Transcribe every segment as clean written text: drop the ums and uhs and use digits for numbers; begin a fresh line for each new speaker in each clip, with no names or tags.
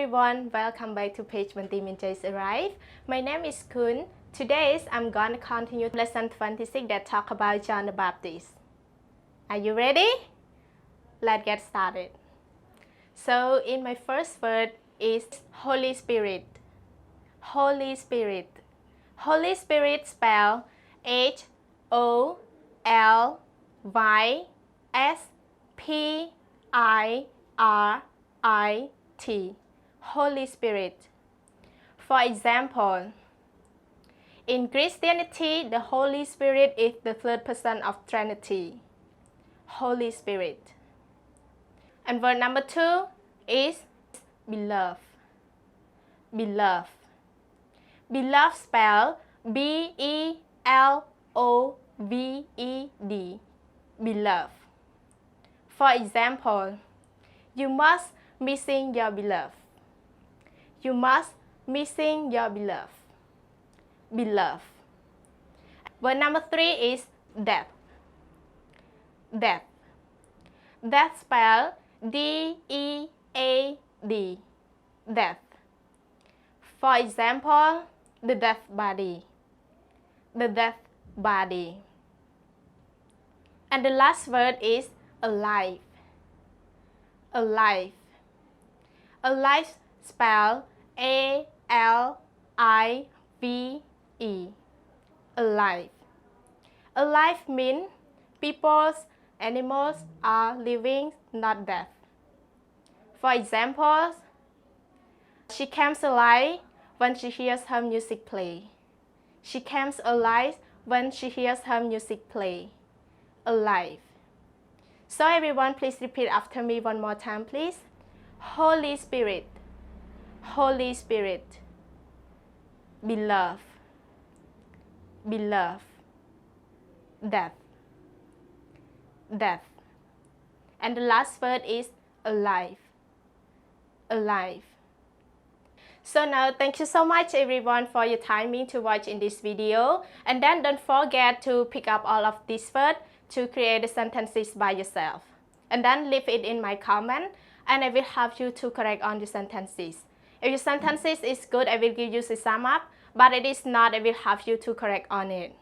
everyone, welcome back to page 20 Minja's Arrive. My name is Kun. Today I'm gonna continue lesson 26 that talk about John the Baptist. Are you ready? Let's get started. So in my first word is Holy Spirit. Holy Spirit. Holy Spirit spell H-O-L-Y-S-P-I-R-I-T. Holy Spirit. For example, in Christianity, the Holy Spirit is the third person of Trinity. Holy Spirit. And word number 2 is beloved. Beloved. Beloved spell B-E-L-O-V-E-D. Beloved. For example, you must missing your beloved. You must missing your beloved. Beloved. Word number 3 is death. Death. Death spell D-E-A-D. Death. For example, the death body. The death body. And the last word is alive. Alive. Alive spell A-L-I-V-E. Alive. Alive means people, animals are living, not dead. For example, she comes alive when she hears her music play. She comes alive when she hears her music play. Alive. So everyone, please repeat after me one more time, please. Holy Spirit. Holy Spirit. Beloved. Beloved. Death. Death. And the last word is alive. Alive. So now, thank you so much everyone for your timing to watch in this video. And then don't forget to pick up all of these words to create the sentences by yourself. And then leave it in my comment and I will help you to correct on the sentences. If your sentences is good, I will give you the sum up. But it is not, I will help you to correct on it.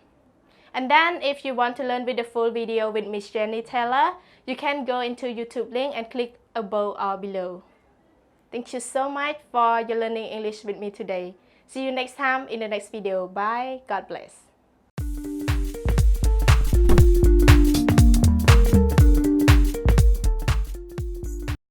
And then if you want to learn with the full video with Miss Jenny Taylor, you can go into YouTube link and click above or below. Thank you so much for your learning English with me today. See you next time in the next video. Bye. God bless.